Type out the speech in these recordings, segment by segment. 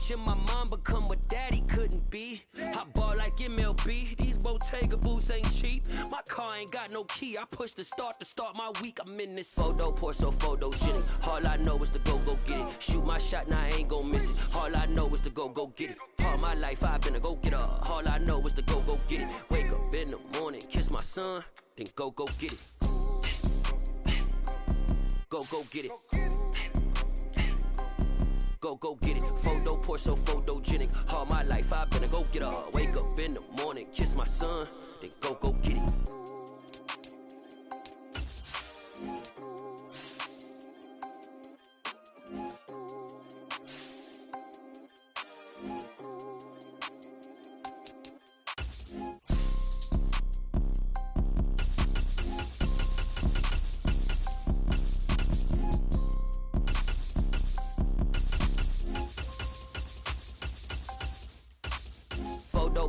Watching my mom become what daddy couldn't be. I ball like MLB, these Bottega boots ain't cheap. My car ain't got no key, I push the start to start my week. I'm in this photo, pour so photogenic. All I know is to go get it. Shoot my shot, now I ain't gon' miss it. All I know is to go get it. All my life I've been a go-getter. All I know is to go get it. Wake up in the morning, kiss my son, then go get it. Go get it. Go get it. Photo, pour so photogenic. All my life I've been a go-getter. Wake up in the morning, kiss my son, then go get it.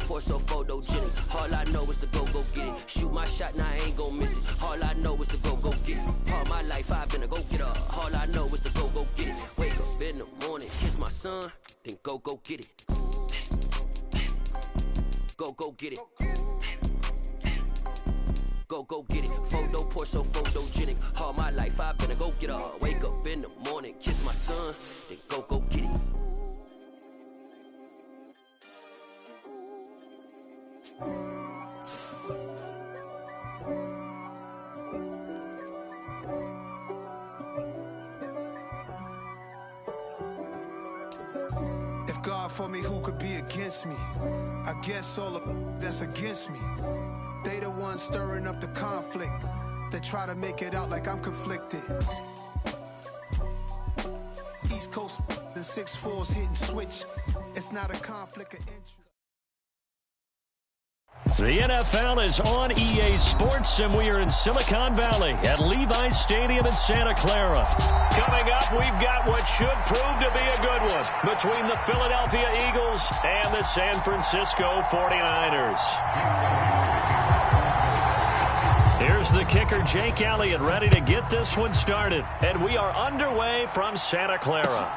Pour so photogenic. All I know is to go get it. Shoot my shot, now I ain't gon' miss it. All I know is to go get it. All my life I've been a go-getter. All I know is to go get it. Wake up in the morning, kiss my son, then go get it. Go get it. Go get it. Photo, pour so photogenic. All my life I've been a go-getter. Wake up in the morning, kiss my son, then go get it. If God for me, who could be against me? I guess all the that's against me. They the ones stirring up the conflict. They try to make it out like I'm conflicted. East Coast and 6'4's hitting switch. It's not a conflict of interest. The NFL is on EA Sports, and we are in Silicon Valley at Levi's Stadium in Santa Clara. Coming up, we've got what should prove to be a good one between the Philadelphia Eagles and the San Francisco 49ers. Here's the kicker, Jake Elliott, ready to get this one started. And we are underway from Santa Clara.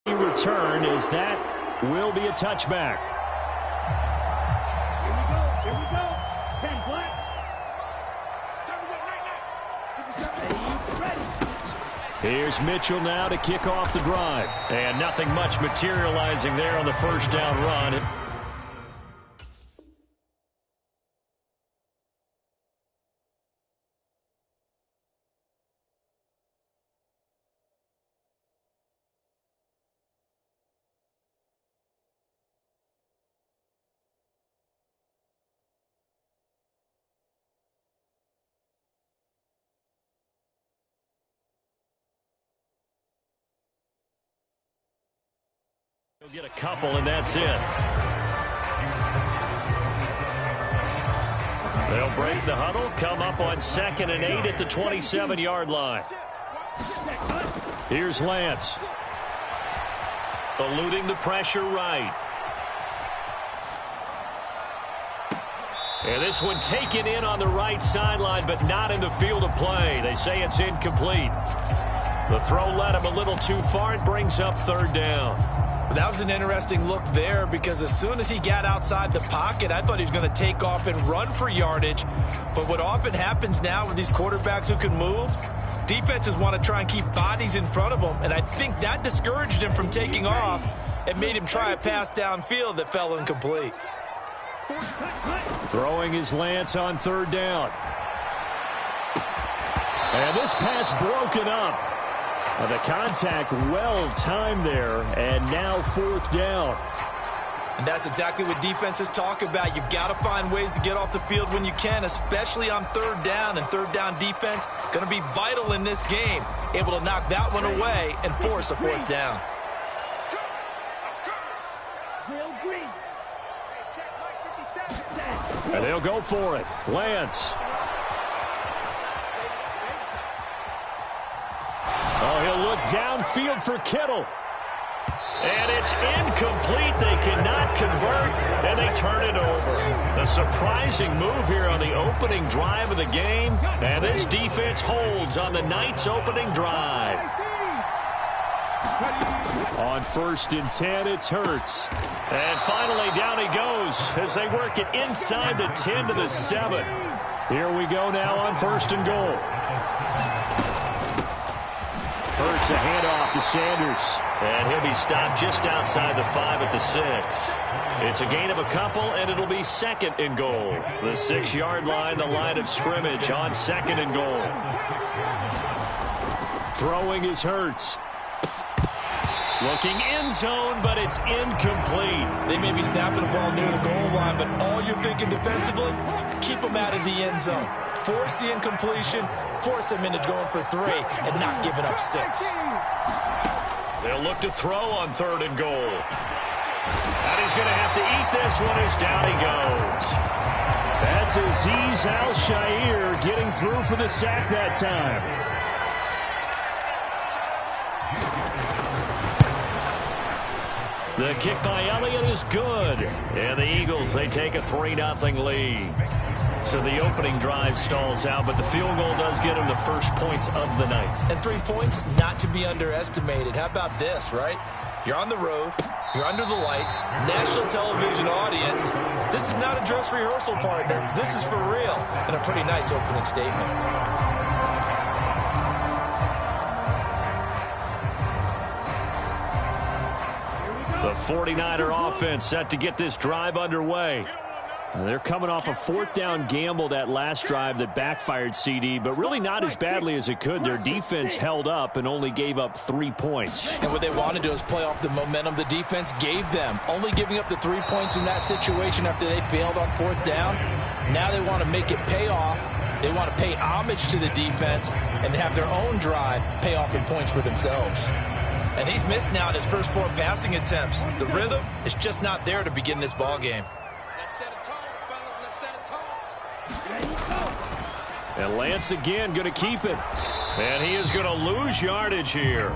Return is that will be a touchback. Here we go. 10 flat. Here's Mitchell now to kick off the drive. And nothing much materializing there on the first down run. He'll get a couple, and that's it. They'll break the huddle, come up on 2nd and 8 at the 27-yard line. Here's Lance. Eluding the pressure right. And this one taken in on the right sideline, but not in the field of play. They say it's incomplete. The throw led him a little too far. It brings up 3rd down. That was an interesting look there, because as soon as he got outside the pocket, I thought he was going to take off and run for yardage. But what often happens now with these quarterbacks who can move, defenses want to try and keep bodies in front of them, and I think that discouraged him from taking off and made him try a pass downfield that fell incomplete. Throwing his Lance on 3rd down. And this pass broken up. The contact well timed there, and now 4th down. And that's exactly what defenses talk about. You've got to find ways to get off the field when you can, especially on 3rd down. And 3rd down defense going to be vital in this game. Able to knock that one away and force a 4th down. And they'll go for it. Lance. Oh, he'll look downfield for Kittle. And it's incomplete. They cannot convert, and they turn it over. A surprising move here on the opening drive of the game, and this defense holds on the night's opening drive. On 1st and 10, it's Hurts. And finally, down he goes as they work it inside the 10 to the 7. Here we go now on 1st and goal. Hurts a handoff to Sanders. And he'll be stopped just outside the 5 at the 6. It's a gain of a couple, and it'll be 2nd and goal. The 6-yard line, the line of scrimmage on 2nd and goal. Throwing is Hurts. Looking end zone, but it's incomplete. They may be snapping the ball near the goal line, but all you're thinking defensively, keep them out of the end zone. Force the incompletion, force them into going for 3, and not giving up 6. They'll look to throw on 3rd and goal. And he's going to have to eat this one as down he goes. That's Azeez Al-Shaair getting through for the sack that time. The kick by Elliott is good. And the Eagles, they take a 3-0 lead. So the opening drive stalls out, but the field goal does get them the first points of the night. And 3 points, not to be underestimated. How about this, right? You're on the road. You're under the lights. National television audience. This is not a dress rehearsal, partner. This is for real. And a pretty nice opening statement. The 49er offense set to get this drive underway. They're coming off a 4th down gamble that last drive that backfired, CD, but really not as badly as it could. Their defense held up and only gave up 3 points. And what they want to do is play off the momentum the defense gave them. Only giving up the 3 points in that situation after they failed on 4th down. Now they want to make it pay off. They want to pay homage to the defense and have their own drive pay off in points for themselves. And he's missed now in his first 4 passing attempts. The rhythm is just not there to begin this ball game. And Lance again going to keep it. And he is going to lose yardage here.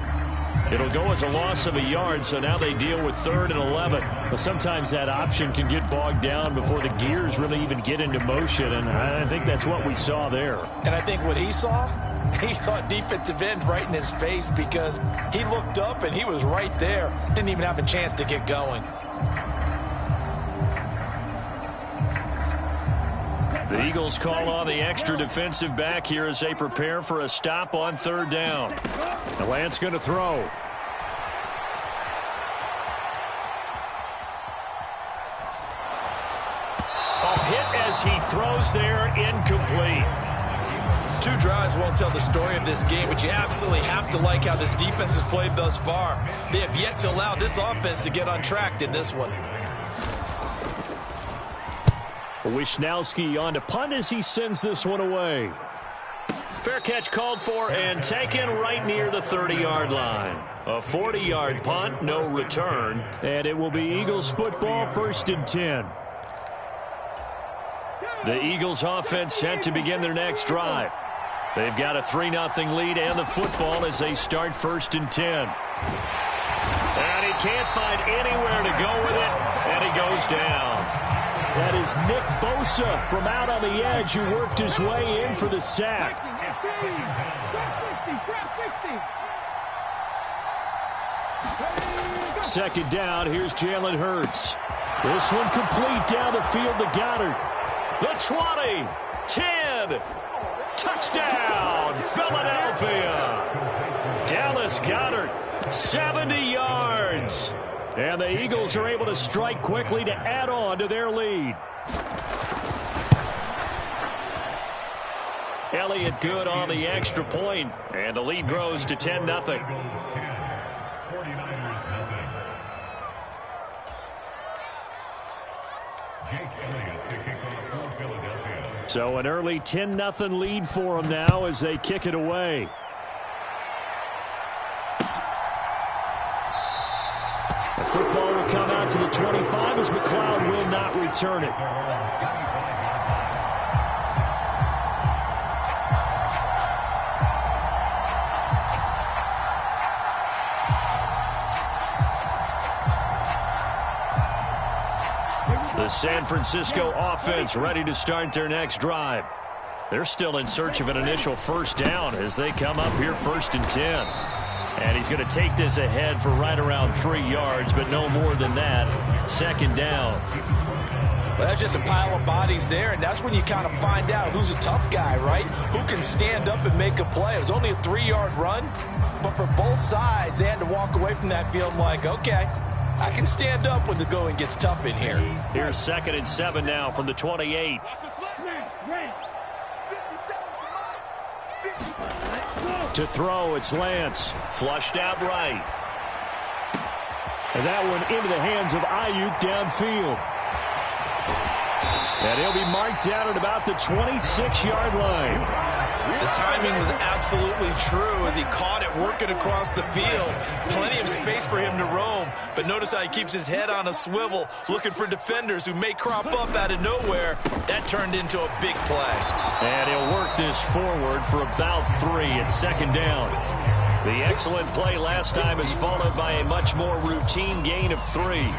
It'll go as a loss of a yard, so now they deal with 3rd and 11. But sometimes that option can get bogged down before the gears really even get into motion, and I think that's what we saw there. And I think what he saw defensive end right in his face because he looked up and he was right there. Didn't even have a chance to get going. The Eagles call on the extra defensive back here as they prepare for a stop on 3rd down. And Lance going to throw. A hit as he throws there, incomplete. 2 drives won't tell the story of this game, but you absolutely have to like how this defense has played thus far. They have yet to allow this offense to get untracked in this one. Wishnowski on to punt as he sends this one away. Fair catch called for and taken right near the 30-yard line. A 40-yard punt, no return, and it will be Eagles football, 1st and 10. The Eagles offense set to begin their next drive. They've got a 3-0 lead and the football as they start 1st and 10. And he can't find anywhere to go with it, and he goes down. That is Nick Bosa from out on the edge who worked his way in for the sack. Second down, here's Jalen Hurts. This one complete down the field to Goddard. The 20, 10, touchdown, Philadelphia. Dallas Goedert, 70 yards. And the Eagles are able to strike quickly to add on to their lead. Elliott good on the extra point, and the lead grows to 10-0. So an early 10-0 lead for them now as they kick it away. The football will come out to the 25 as McLeod will not return it. The San Francisco offense ready to start their next drive. They're still in search of an initial 1st down as they come up here 1st and 10. And he's going to take this ahead for right around 3 yards, but no more than that. Second down. Well, that's just a pile of bodies there, and that's when you kind of find out who's a tough guy, right? Who can stand up and make a play. It was only a 3-yard run, but for both sides, they had to walk away from that field like, okay, I can stand up when the going gets tough in here. Here's 2nd and 7 now from the 28. To throw, it's Lance. Flushed out right. And that one into the hands of Ayuk downfield. And he'll be marked down at about the 26-yard line. The timing was absolutely true as he caught it working across the field. Plenty of space for him to roam. But notice how he keeps his head on a swivel, looking for defenders who may crop up out of nowhere. That turned into a big play. And he'll work this forward for about 3 at 2nd down. The excellent play last time is followed by a much more routine gain of 3.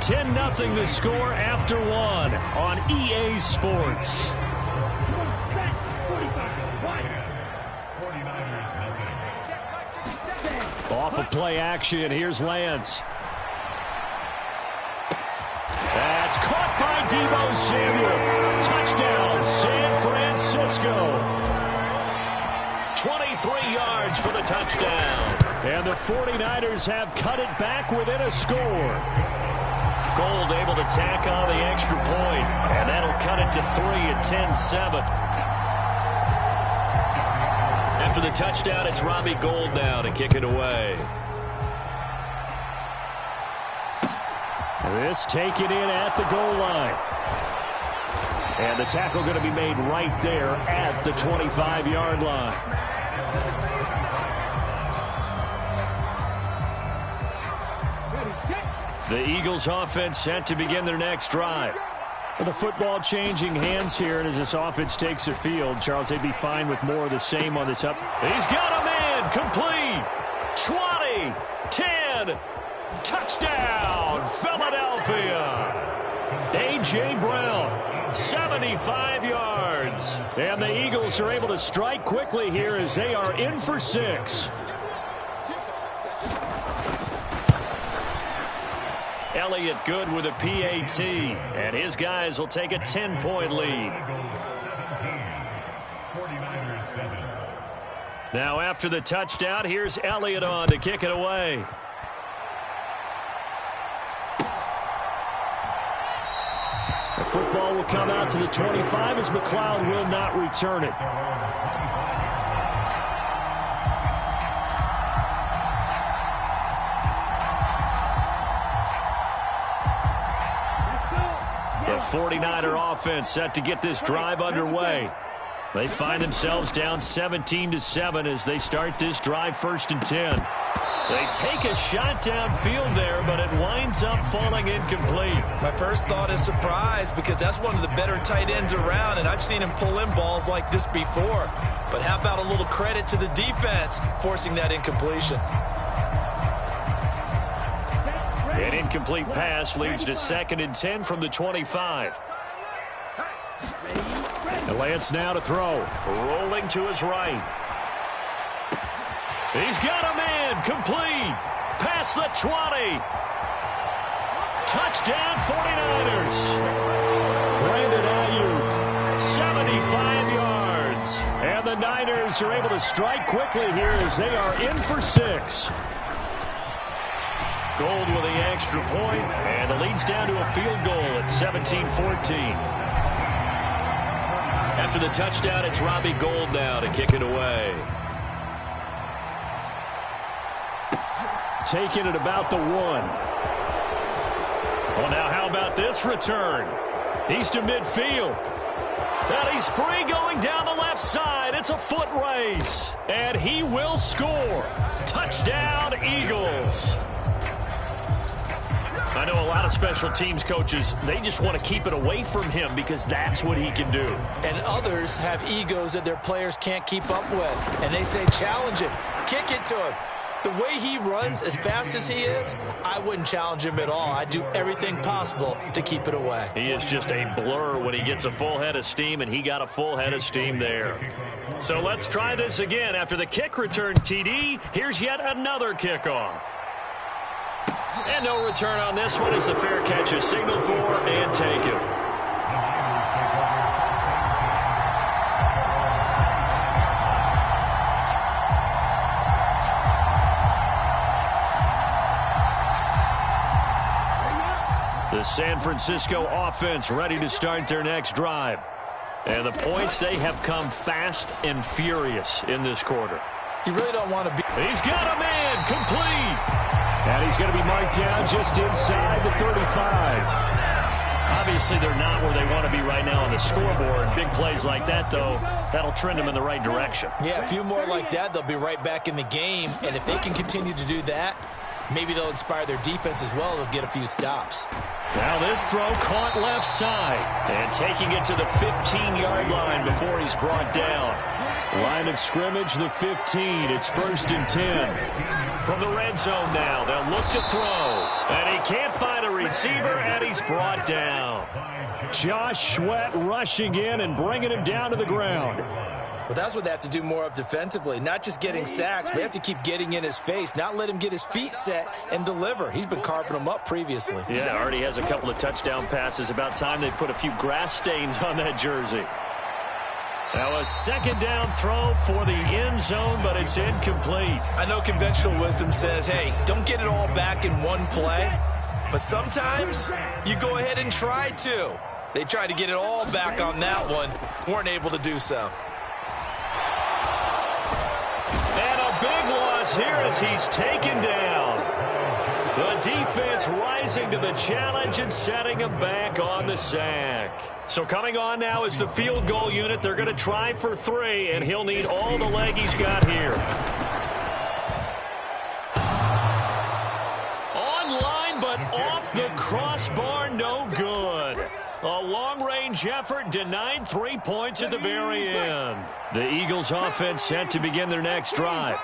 10-0 the score after 1 on EA Sports. Off of play action, here's Lance. That's caught by Deebo Samuel. Touchdown, San Francisco. 23 yards for the touchdown. And the 49ers have cut it back within a score. Gold able to tack on the extra point, and that'll cut it to 3 at 10-7. After the touchdown, it's Robbie Gould now to kick it away. This taken in at the goal line. And the tackle going to be made right there at the 25-yard line. The Eagles offense set to begin their next drive. With the football changing hands here, and as this offense takes the field, Charles, they'd be fine with more of the same on this up. He's got a man, complete, 20, 10, touchdown, Philadelphia. A.J. Brown, 75 yards. And the Eagles are able to strike quickly here as they are in for 6. Elliott good with a PAT, and his guys will take a 10-point lead. Now after the touchdown, here's Elliott on to kick it away. The football will come out to the 25 as McLeod will not return it. The 49er offense set to get this drive underway. They find themselves down 17-7 as they start this drive 1st and 10. They take a shot downfield there, but it winds up falling incomplete. My first thought is surprise because that's one of the better tight ends around, and I've seen him pull in balls like this before. But how about a little credit to the defense forcing that incompletion? An incomplete pass leads to 2nd and 10 from the 25. And Lance now to throw. Rolling to his right. He's got a man, complete. Past the 20. Touchdown 49ers. Brandon Ayuk, 75 yards. And the Niners are able to strike quickly here as they are in for 6. Gold with the extra point, and it leads down to a field goal at 17-14. After the touchdown, it's Robbie Gould now to kick it away. Taking it about the 1. Well, now how about this return? He's to midfield. And he's free going down the left side. It's a foot race. And he will score. Touchdown, Eagles. I know a lot of special teams coaches, they just want to keep it away from him because that's what he can do. And others have egos that their players can't keep up with. And they say, challenge it, kick it to him. The way he runs as fast as he is, I wouldn't challenge him at all. I'd do everything possible to keep it away. He is just a blur when he gets a full head of steam, and he got a full head of steam there. So let's try this again. After the kick return TD, here's yet another kickoff. And no return on this one as the fair catch is signaled for and taken. The San Francisco offense ready to start their next drive. And the points, they have come fast and furious in this quarter. You really don't want to be... He's got a man, complete. And he's going to be marked down just inside the 35. Obviously, they're not where they want to be right now on the scoreboard. Big plays like that, though, that'll trend them in the right direction. Yeah, a few more like that, they'll be right back in the game. And if they can continue to do that, maybe they'll inspire their defense as well. They'll get a few stops. Now this throw caught left side. And taking it to the 15-yard line before he's brought down. Line of scrimmage, the 15. It's 1st and 10. From the red zone now, they'll look to throw. And he can't find a receiver, and he's brought down. Josh Sweat rushing in and bringing him down to the ground. Well, that's what they have to do more of defensively. Not just getting sacks, but they have to keep getting in his face, not let him get his feet set and deliver. He's been carving them up previously. Yeah, already has a couple of touchdown passes. About time they put a few grass stains on that jersey. Now a second down throw for the end zone, but it's incomplete. I know conventional wisdom says, hey, don't get it all back in one play. But sometimes you go ahead and try to. They tried to get it all back on that one. Weren't able to do so. And a big loss here as he's taken down. The defense rising to the challenge and setting him back on the sack. So coming on now is the field goal unit. They're going to try for 3, and he'll need all the leg he's got here. Online, but off the crossbar, no good. A long-range effort denied 3 points at the very end. The Eagles offense set to begin their next drive.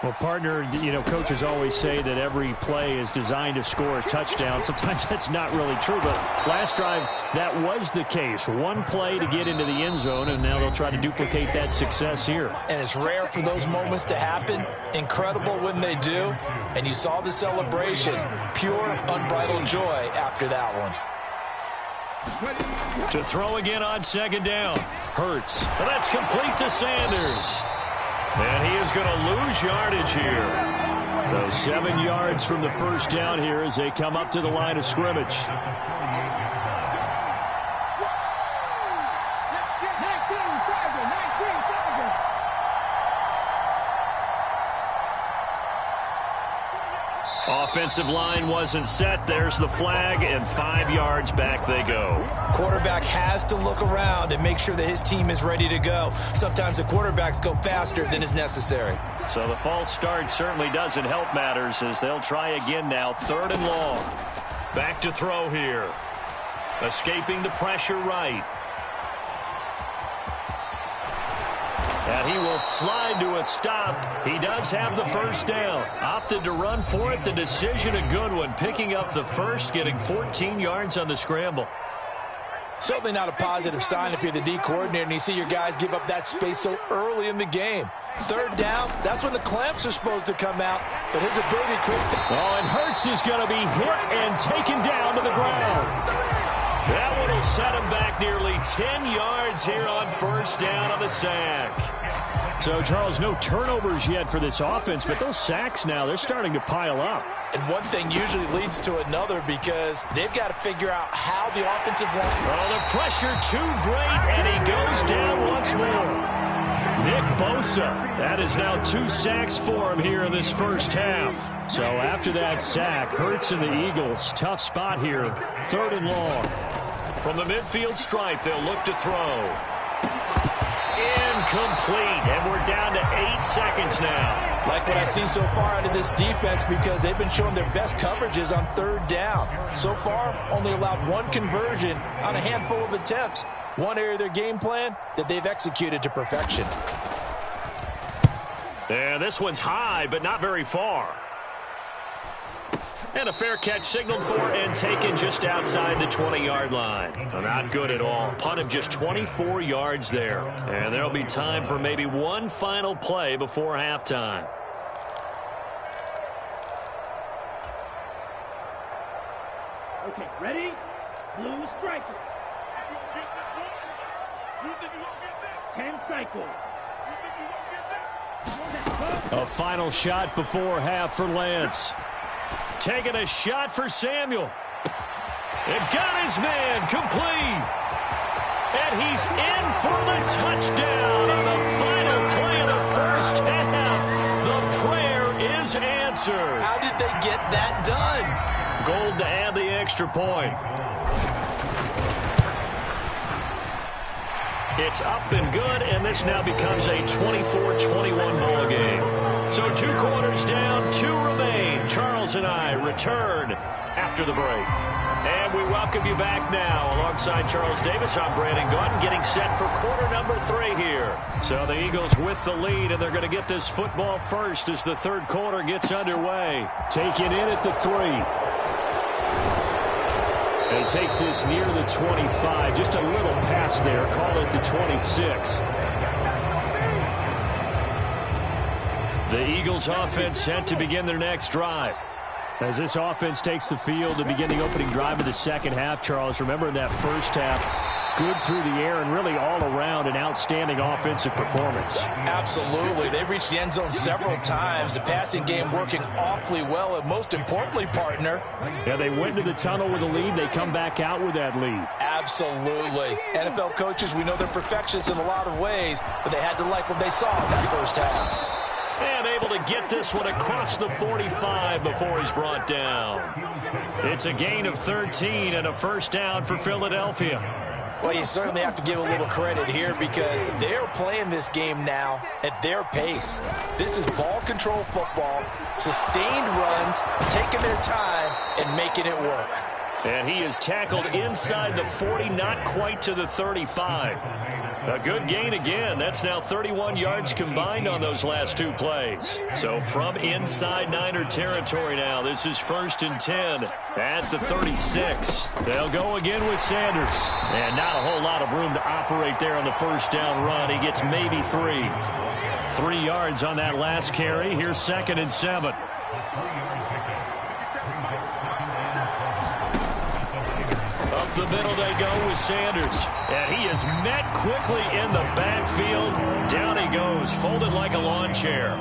Well, partner, you know, coaches always say that every play is designed to score a touchdown. Sometimes that's not really true, but last drive, that was the case. One play to get into the end zone, and now they'll try to duplicate that success here. And it's rare for those moments to happen. Incredible when they do. And you saw the celebration. Pure, unbridled joy after that one. To throw again on second down. Hurts. Well, that's complete to Sanders. And he is going to lose yardage here. So 7 yards from the first down here as they come up to the line of scrimmage. Offensive line wasn't set. There's the flag, and 5 yards back they go. Quarterback has to look around and make sure that his team is ready to go. Sometimes the quarterbacks go faster than is necessary. So the false start certainly doesn't help matters as they'll try again now. 3rd and long. Back to throw here. Escaping the pressure right. And he will slide to a stop. He does have the first down. Opted to run for it. The decision a good one. Picking up the first, getting 14 yards on the scramble. Certainly not a positive sign if you're the D coordinator and you see your guys give up that space so early in the game. 3rd down, that's when the clamps are supposed to come out. But his ability to create... Oh, and Hurts is going to be hit and taken down to the ground. That one will set him back nearly 10 yards here on 1st down on the sack. So, Charles, no turnovers yet for this offense, but those sacks now, they're starting to pile up. And one thing usually leads to another because they've got to figure out how the offensive line... Oh, the pressure too great, and he goes down once more. Nick Bosa, that is now 2 sacks for him here in this first half. So after that sack, Hurts and the Eagles, tough spot here, 3rd and long. From the midfield stripe, they'll look to throw. Incomplete, and we're down to 8 seconds now. Like what I've seen so far out of this defense because they've been showing their best coverages on 3rd down. So far, only allowed 1 conversion on a handful of attempts. One area of their game plan that they've executed to perfection. And this one's high, but not very far. And a fair catch signaled for and taken just outside the 20-yard line. Not good at all. Punt of just 24 yards there. And there'll be time for maybe one final play before halftime. Okay, ready? Blue striker. 10 cycles. A final shot before half for Lance. Taking a shot for Samuel. It got his man complete. And he's in for the touchdown on the final play of the first half. The prayer is answered. How did they get that done? Gold to add the extra point. It's up and good, and this now becomes a 24-21 ball game. So 2 quarters down, 2 remain. Charles and I return after the break. And we welcome you back now. Alongside Charles Davis, I'm Brandon Gordon, getting set for quarter number 3 here. So the Eagles with the lead, and they're going to get this football first as the third quarter gets underway. Taken in at the 3. And he takes this near the 25. Just a little pass there. Call it the 26. The Eagles offense set to begin their next drive. As this offense takes the field to begin the opening drive of the second half, Charles, remember in that first half, good through the air and really all around an outstanding offensive performance. Absolutely. They reached the end zone several times. The passing game working awfully well. And most importantly, partner. Yeah, they went to the tunnel with a lead. They come back out with that lead. Absolutely. NFL coaches, we know they're perfectionists in a lot of ways, but they had to like what they saw in that first half. And able to get this one across the 45 before he's brought down. It's a gain of 13 and a first down for Philadelphia. Well, you certainly have to give a little credit here because they're playing this game now at their pace. This is ball control football, sustained runs, taking their time and making it work. And he is tackled inside the 40, not quite to the 35. A good gain again. That's now 31 yards combined on those last 2 plays. So from inside Niner territory now, this is 1st and 10 at the 36. They'll go again with Sanders. And not a whole lot of room to operate there on the first down run. He gets maybe 3. 3 yards on that last carry. Here's 2nd and 7. Up the middle they go with Sanders. And he is met quickly in the backfield. Down he goes, folded like a lawn chair.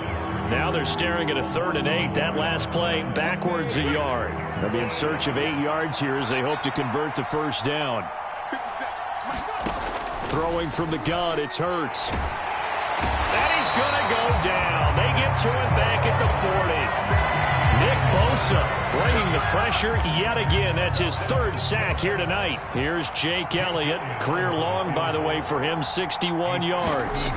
Now they're staring at a 3rd and 8. That last play backwards a yard. They'll be in search of 8 yards here as they hope to convert the first down. Throwing from the gun, it's Hurts. And he's going to go down. They get to him back at the 40. Nick Bosa bringing the pressure yet again. That's his 3rd sack here tonight. Here's Jake Elliott. Career long, by the way, for him, 61 yards.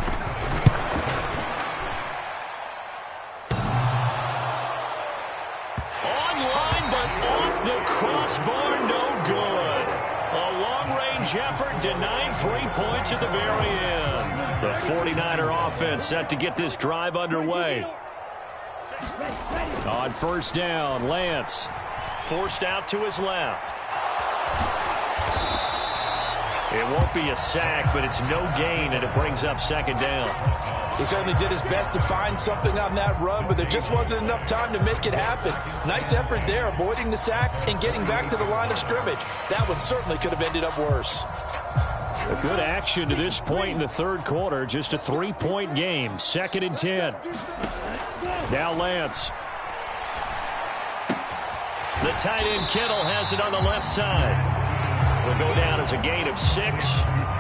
Online, but off the crossbar, no good. A long-range effort denying 3 points at the very end. The 49er offense set to get this drive underway. On first down, Lance. Forced out to his left. It won't be a sack, but it's no gain, and it brings up 2nd down. He certainly did his best to find something on that run, but there just wasn't enough time to make it happen. Nice effort there, avoiding the sack and getting back to the line of scrimmage. That one certainly could have ended up worse. A good action to this point in the 3rd quarter. Just a 3-point game. 2nd and 10. Now Lance. The tight end Kittle has it on the left side. Will go down as a gain of 6,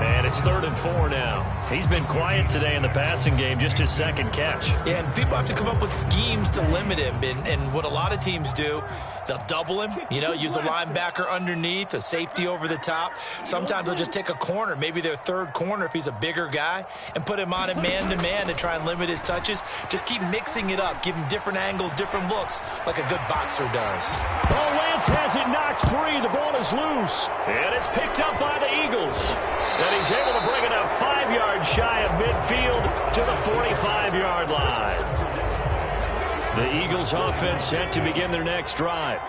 and it's 3rd and 4 now. He's been quiet today in the passing game, just his 2nd catch. Yeah, and people have to come up with schemes to limit him, and what a lot of teams do, they'll double him, use a linebacker underneath, a safety over the top. Sometimes they'll just take a corner, maybe their 3rd corner if he's a bigger guy, and put him on a man-to-man to try and limit his touches. Just keep mixing it up, give him different angles, different looks, like a good boxer does. Oh, wait. Giants has it knocked free. The ball is loose. And it's picked up by the Eagles. And he's able to bring it up 5 yards shy of midfield to the 45-yard line. The Eagles offense set to begin their next drive.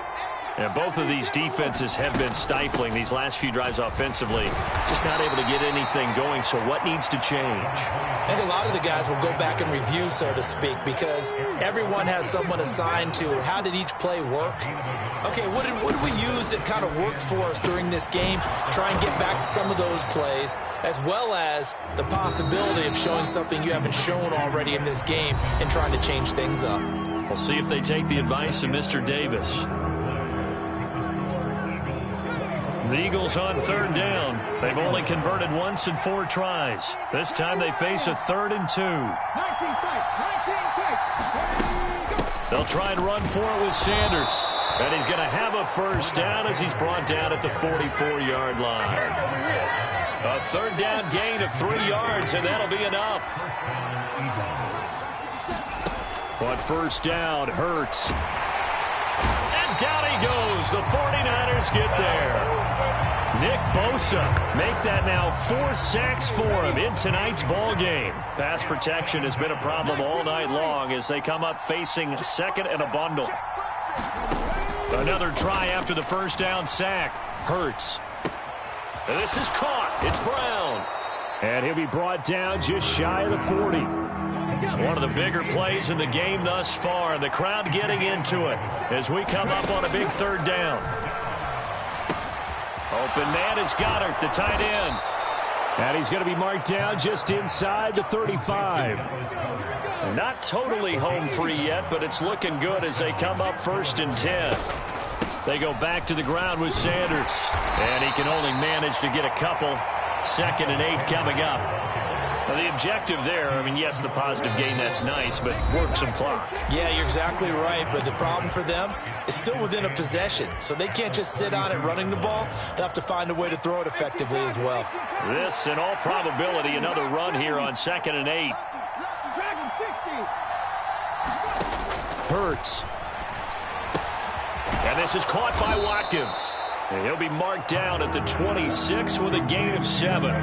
And both of these defenses have been stifling these last few drives offensively. Just not able to get anything going, so what needs to change? I think a lot of the guys will go back and review, so to speak, because everyone has someone assigned to how did each play work. Okay, what did we use that kind of worked for us during this game? Try and get back to some of those plays, as well as the possibility of showing something you haven't shown already in this game and trying to change things up. We'll see if they take the advice of Mr. Davis. The Eagles on third down. They've only converted once in 4 tries. This time they face a 3rd and 2. They'll try and run for it with Sanders. And he's going to have a first down as he's brought down at the 44-yard line. A 3rd down gain of 3 yards, and that'll be enough. But first down, Hurts. And down he goes. The 49ers get there. Nick Bosa make that now 4 sacks for him in tonight's ball game. Pass protection has been a problem all night long as they come up facing 2nd and a bundle. Another try after the first down sack. Hurts. And this is caught. It's Brown. And he'll be brought down just shy of the 40. One of the bigger plays in the game thus far. The crowd getting into it as we come up on a big 3rd down. Open man is Goddard, the tight end. And he's going to be marked down just inside the 35. Not totally home free yet, but it's looking good as they come up 1st and 10. They go back to the ground with Sanders. And he can only manage to get a couple. 2nd and 8 coming up. Well, the objective there, I mean, yes, the positive gain, that's nice, but work some clock. Yeah, you're exactly right, but the problem for them is still within a possession, so they can't just sit on it running the ball. They'll have to find a way to throw it effectively as well. This, in all probability, another run here on 2nd and 8. Hurts. And this is caught by Watkins. And he'll be marked down at the 26 with a gain of 7.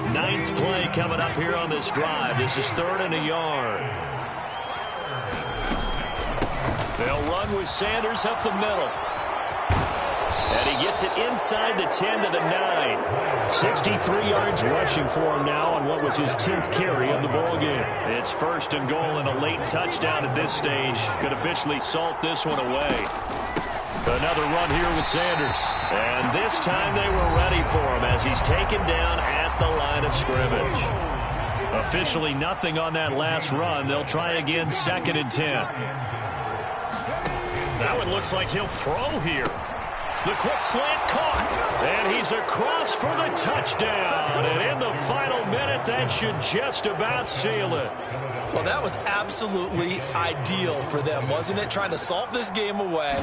9th play coming up here on this drive. This is 3rd and a yard. They'll run with Sanders up the middle. And he gets it inside the 10 to the 9. 63 yards rushing for him now on what was his 10th carry of the ball game. It's 1st and goal and a late touchdown at this stage. Could officially salt this one away. Another run here with Sanders. And this time they were ready for him as he's taken down at the line of scrimmage. Officially nothing on that last run. They'll try again 2nd and 10. That one looks like he'll throw here. The quick slant caught. And he's across for the touchdown. And in the final minute, that should just about seal it. Well, that was absolutely ideal for them, wasn't it? Trying to salt this game away.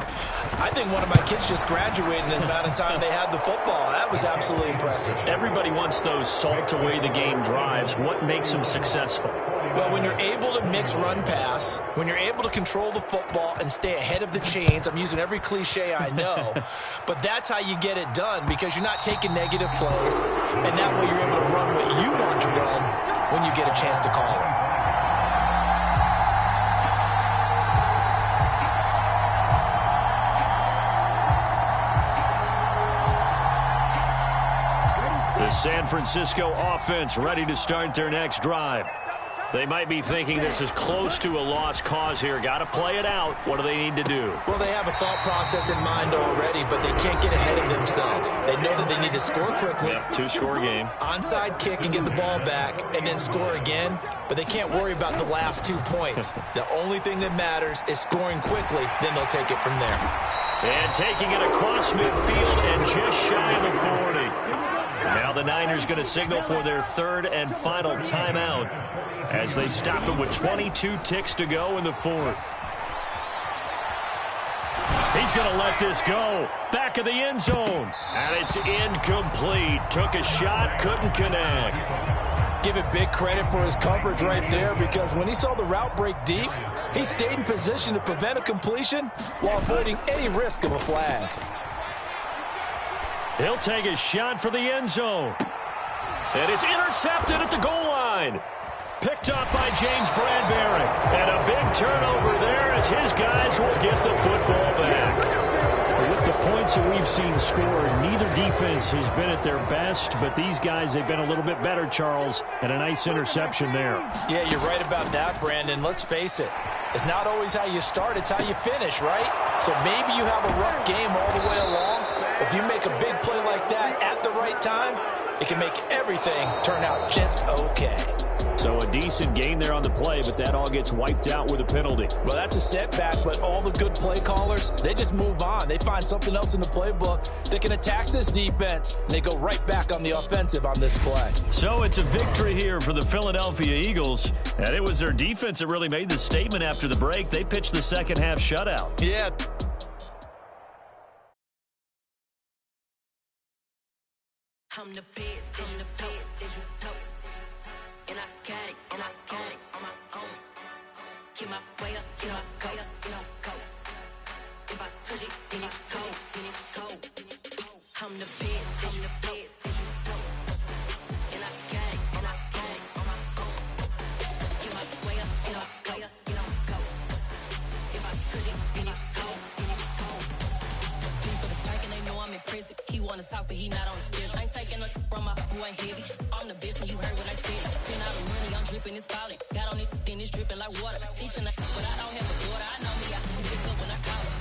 I think one of my kids just graduated in the amount of time they had the football. That was absolutely impressive. Everybody wants those salt away the game drives. What makes them successful? Well, when you're able to mix run-pass, when you're able to control the football and stay ahead of the chains, I'm using every cliche I know, but that's how you get it done because you're not taking negative plays, and that way you're able to run what you want to run when you get a chance to call it. The San Francisco offense ready to start their next drive. They might be thinking this is close to a lost cause here. Got to play it out. What do they need to do? Well, they have a thought process in mind already, but they can't get ahead of themselves. They know that they need to score quickly. Yep, 2-score game. Onside kick and get the ball back and then score again, but they can't worry about the last 2 points. The only thing that matters is scoring quickly, then they'll take it from there. And taking it across midfield and just shy of the 40. Now the Niners going to signal for their 3rd and final timeout as they stop it with 22 ticks to go in the 4th. He's going to let this go. Back of the end zone. And it's incomplete. Took a shot, couldn't connect. give it big credit for his coverage right there, because when he saw the route break deep, he stayed in position to prevent a completion while avoiding any risk of a flag. He'll take a shot for the end zone. And it's intercepted at the goal line. Picked up by James Bradbury. And a big turnover there as his guys will get the football back. With the points that we've seen scored, neither defense has been at their best, but these guys have been a little bit better, Charles, and a nice interception there. Yeah, you're right about that, Brandon. Let's face it. It's not always how you start, it's how you finish, right? So maybe you have a rough game all the way along. If you make a big play like that at the right time, it can make everything turn out just okay. So a decent gain there on the play, but that all gets wiped out with a penalty. Well, that's a setback, but all the good play callers, they just move on. They find something else in the playbook. They can attack this defense, and they go right back on the offensive on this play. So it's a victory here for the Philadelphia Eagles, and it was their defense that really made the statement after the break. They pitched the second half shutout. Yeah. I'm the best, and the best, and you know. And I got it, and I got it on my own. Get my way up, you know, go up, you know, go. If I touch it, then it's cold, then it's cold. I'm the best, and the best, and you know. And I got it, and I got it on my own. Get my way up, you know, go up, you know, go. If I touch it, then it's cold, then it's cold. Deep for the park, and they know I'm in prison. He wanna talk, but he not on the schedule. I ain't taking no from my boy ain't heavy. I'm the best, and you heard what I said. Spend all the money, I'm dripping, it's falling. Got on it, then it's dripping like water. Teaching her, but I don't have a daughter. I know me, I can pick up when I call her.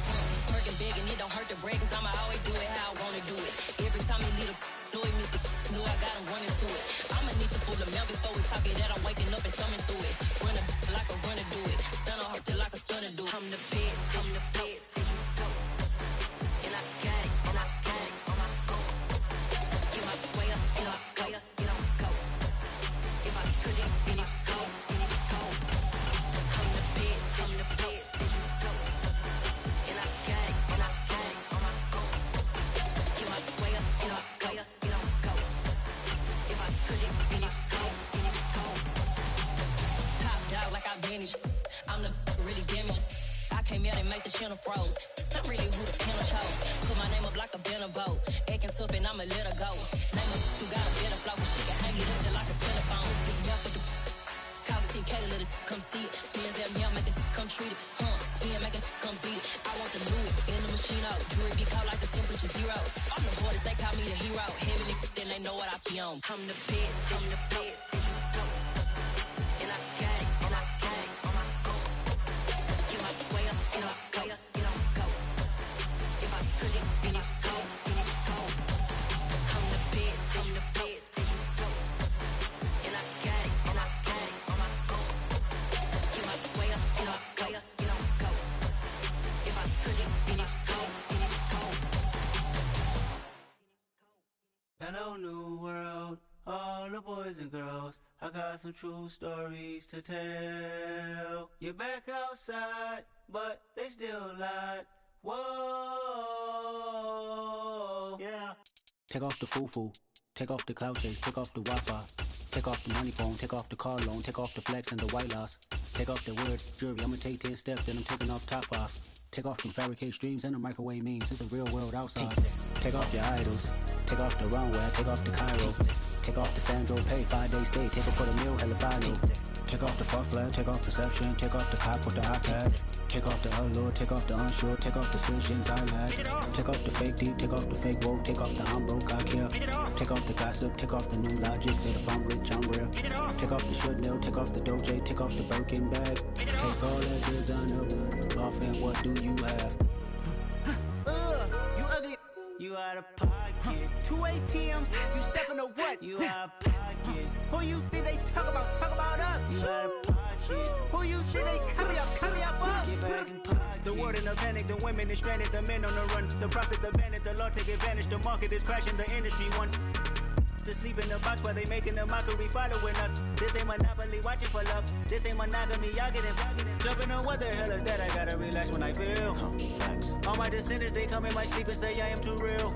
Working big, and it don't hurt the break, cause I'ma always do it how I wanna do it. Every time he lead a know he missed it, know I got him running to it. I'ma need to pull the mail before we talk it, that I'm waking up and thumbing through it. Run a like a runner do it. Stun on her till like a stunner do it. I'm the best, and the best, and you know. And I got it, and I got it on my own. Get my way up, you know, go up, you know, go. If I touch it, then it's cold, then it's cold. I'm the best, and the best, and you know. And I got it, and I got it on my own. Get my way up, you know, go up, you know, go. If I touch it, then it's cold, then it's cold. Top dog like I manage. I'm the really damaged. I came out and make the channel froze. I'm really who the panel chose. Put my name up like a banner boat. Acting tough and I'ma let her go. Name her who got a better flow, but she can hang it up just like a telephone. Speaking up with the cost 10K to let it come see it. Hands down, yeah, make it come treat it. Spin, make it come beat it. I want the Louis in the machine out. Jewelry be caught like the temperature zero. I'm the hardest, they call me the hero. Heavenly, then they know what I be on. I'm the best, and the best, and you know. And I got it, and I got it on my own. Get my way up, you know, go up, you know, go. If I touch it, then it's cold, then it's cold. I'm the best, and the best, and you know. And I got it, and I got it on my own. Get my way up, you know, go up, you know, go. If I touch it, then it's cold, then it's cold. Hello, new world, all the boys and girls. I got some true stories to tell. You're back outside, but they still lied. Whoa, yeah. Take off the foo-foo, take off the cloud chase, take off the Wi-Fi. Take off the money phone, take off the car loan, take off the flex and the white loss. Take off the weird jewelry, I'ma take 10 steps, then I'm taking off top off. Take off the fabricate streams and the microwave memes, it's a real world outside. Take off your idols, take off the runway, take off the Cairo. Take off the Sandro pay, 5-day stay, take her for the meal, hella follow. Take off the fuck flag, take off perception, take off the cop with the iPad. Take off the allure, take off the unsure, take off decisions I lack. Take off the fake deep, take off the fake woke, take off the I'm broke, I care. Take off the gossip, take off the new logic, that if I'm rich, I'm real. Take off the should know, take off the Doge, take off the Birkin bag. Take all that designer off and what do you have? You ugly. You out of pocket. 2 ATMs, you stepping to what? You out of pocket. Who you think they talk about? Talk about us. You out of pocket. Who you think they carry up us? Get back in pocket. The world in a panic, the women is stranded, the men on the run. The profits abandoned, the law take advantage. The market is crashing, the industry wants to sleep in the box while they making a mockery following us. This ain't Monopoly, watching for love. This ain't monogamy, y'all get it. Jumping on what the hell is that? I gotta relax when I feel. All my descendants, they come in my sleep and say I am too real.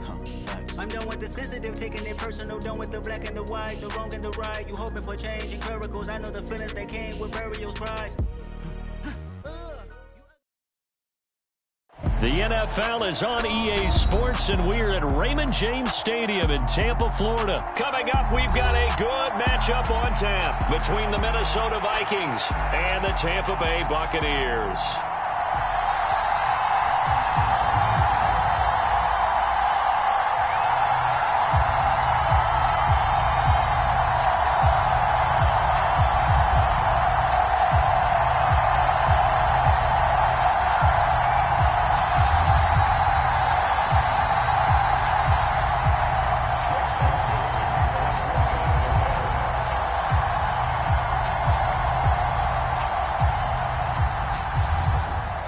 I'm done with the sensitive, taking it personal, done with the black and the white, the wrong and the right. You hoping for change and miracles. I know the feelings that came with burial cries. The NFL is on EA Sports, and we're at Raymond James Stadium in Tampa, Florida. Coming up, we've got a good matchup on tap between the Minnesota Vikings and the Tampa Bay Buccaneers.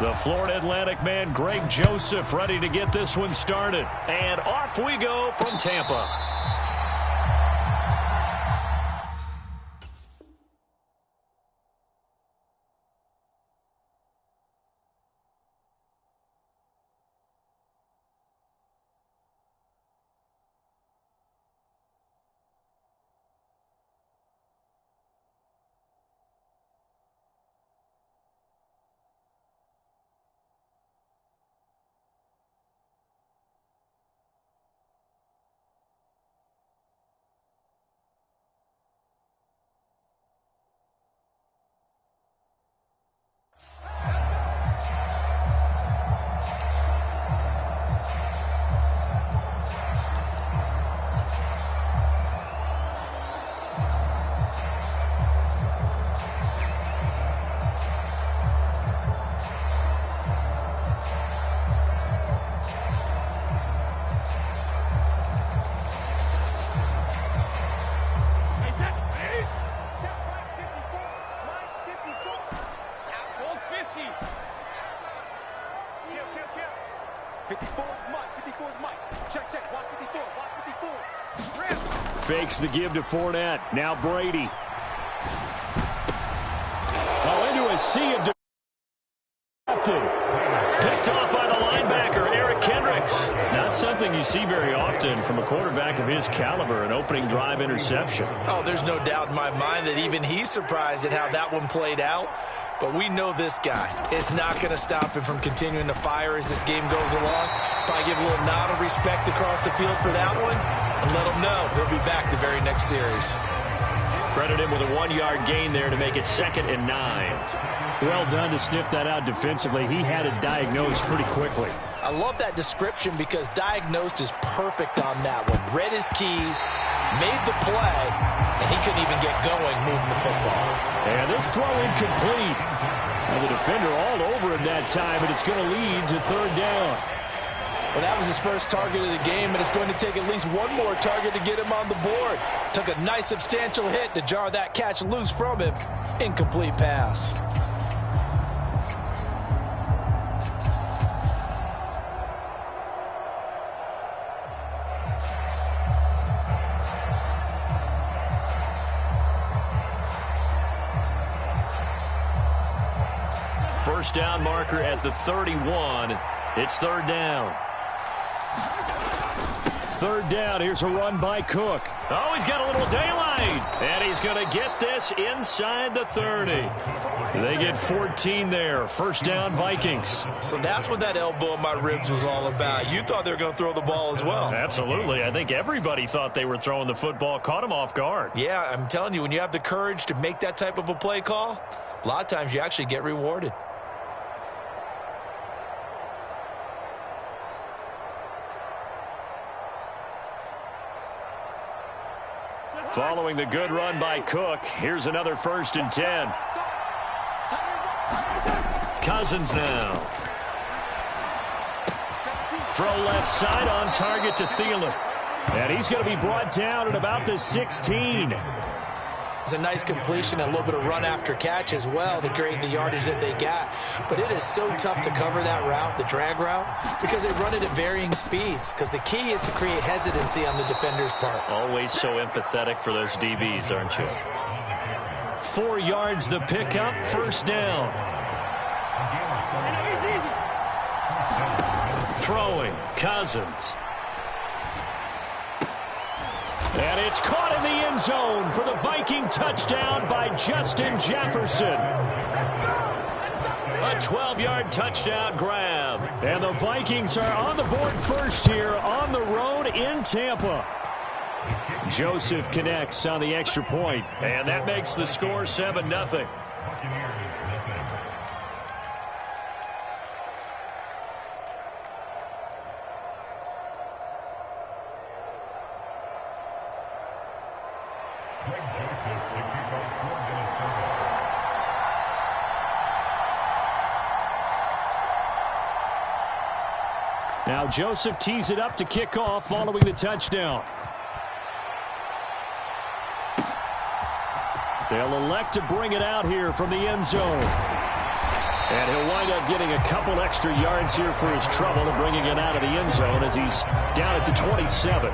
The Florida Atlantic man, Greg Joseph, ready to get this one started. And off we go from Tampa. Fakes the give to Fournette. Now Brady. Oh, into a sea of picked off by the linebacker, Eric Kendricks. Not something you see very often from a quarterback of his caliber, an opening drive interception. Oh, there's no doubt in my mind that even he's surprised at how that one played out. But we know this guy is not going to stop him from continuing to fire as this game goes along. Probably give a little nod of respect across the field for that one and let him know he'll be back the very next series. Credit him with a 1-yard gain there to make it 2nd and 9. Well done to sniff that out defensively. He had it diagnosed pretty quickly. I love that description because diagnosed is perfect on that one. Read his keys, made the play, and he couldn't even get going moving the football. And this throw incomplete. And the defender all over him that time, and it's going to lead to 3rd down. Well, that was his first target of the game, and it's going to take at least one more target to get him on the board. Took a nice substantial hit to jar that catch loose from him. Incomplete pass. First down marker at the 31. It's 3rd down. 3rd down. Here's a run by Cook. Oh, he's got a little daylight. And he's going to get this inside the 30. They get 14 there. First down, Vikings. So that's what that elbow in my ribs was all about. You thought they were going to throw the ball as well. Absolutely. I think everybody thought they were throwing the football. Caught him off guard. Yeah, I'm telling you, when you have the courage to make that type of a play call, a lot of times you actually get rewarded. Following the good run by Cook, here's another 1st and 10. Cousins now. Throw left side on target to Thielen. And he's going to be brought down at about the 16. It's a nice completion, a little bit of run after catch as well to create the yardage that they got. But it is so tough to cover that route, the drag route, because they run it at varying speeds. Because the key is to create hesitancy on the defender's part. Always so empathetic for those DBs, aren't you? 4 yards the pickup, 1st down. Throwing, Cousins. And it's caught in the end zone for the Viking touchdown by Justin Jefferson. A 12-yard touchdown grab. And the Vikings are on the board first here on the road in Tampa. Joseph connects on the extra point, and that makes the score 7-0. Now Joseph tees it up to kick off following the touchdown. They'll elect to bring it out here from the end zone. And he'll wind up getting a couple extra yards here for his trouble and bringing it out of the end zone as he's down at the 27.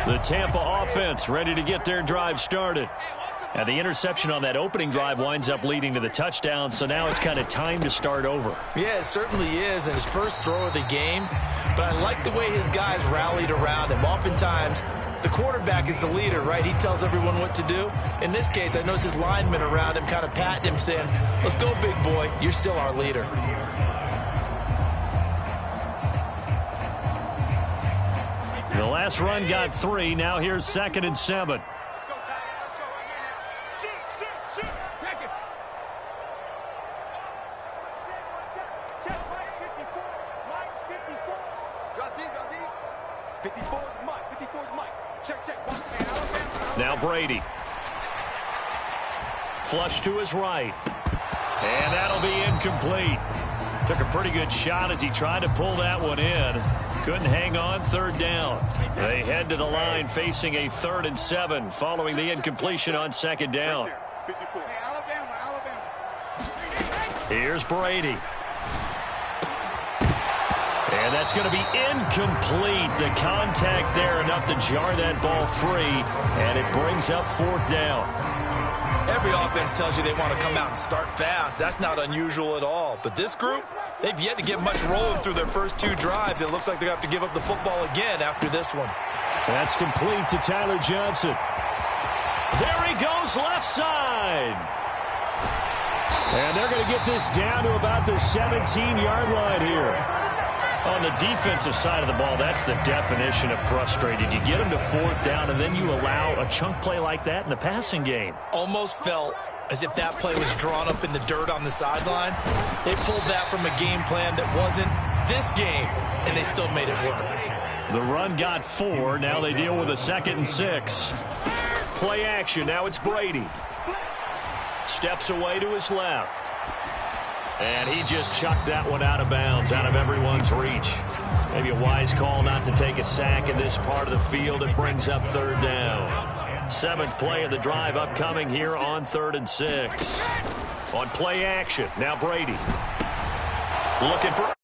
The Tampa offense ready to get their drive started. And the interception on that opening drive winds up leading to the touchdown, so now it's kind of time to start over. Yeah, it certainly is, and his first throw of the game. But I like the way his guys rallied around him. Oftentimes, the quarterback is the leader, right? He tells everyone what to do. In this case, I noticed his linemen around him kind of patting him, saying, "Let's go, big boy. You're still our leader." The last run got 3. Now here's 2nd and 7. Now Brady. Flush to his right. And that'll be incomplete. Took a pretty good shot as he tried to pull that one in. Couldn't hang on. 3rd down. They head to the line facing a 3rd and 7 following the incompletion on 2nd down. Here's Brady. And that's going to be incomplete. The contact there enough to jar that ball free, and it brings up 4th down. Every offense tells you they want to come out and start fast. That's not unusual at all. But this group, they've yet to get much rolling through their first 2 drives. It looks like they're going to have to give up the football again after this one. That's complete to Tyler Johnson. There he goes left side. And they're going to get this down to about the 17-yard line here. On the defensive side of the ball, that's the definition of frustrated. You get them to 4th down, and then you allow a chunk play like that in the passing game. Almost felt as if that play was drawn up in the dirt on the sideline. They pulled that from a game plan that wasn't this game, and they still made it work. The run got 4. Now they deal with a 2nd and 6. Play action. Now it's Brady. Steps away to his left. And he just chucked that one out of bounds, out of everyone's reach. Maybe a wise call not to take a sack in this part of the field. It brings up 3rd down. 7th play of the drive upcoming here on 3rd and 6. On play action, now Brady. Looking for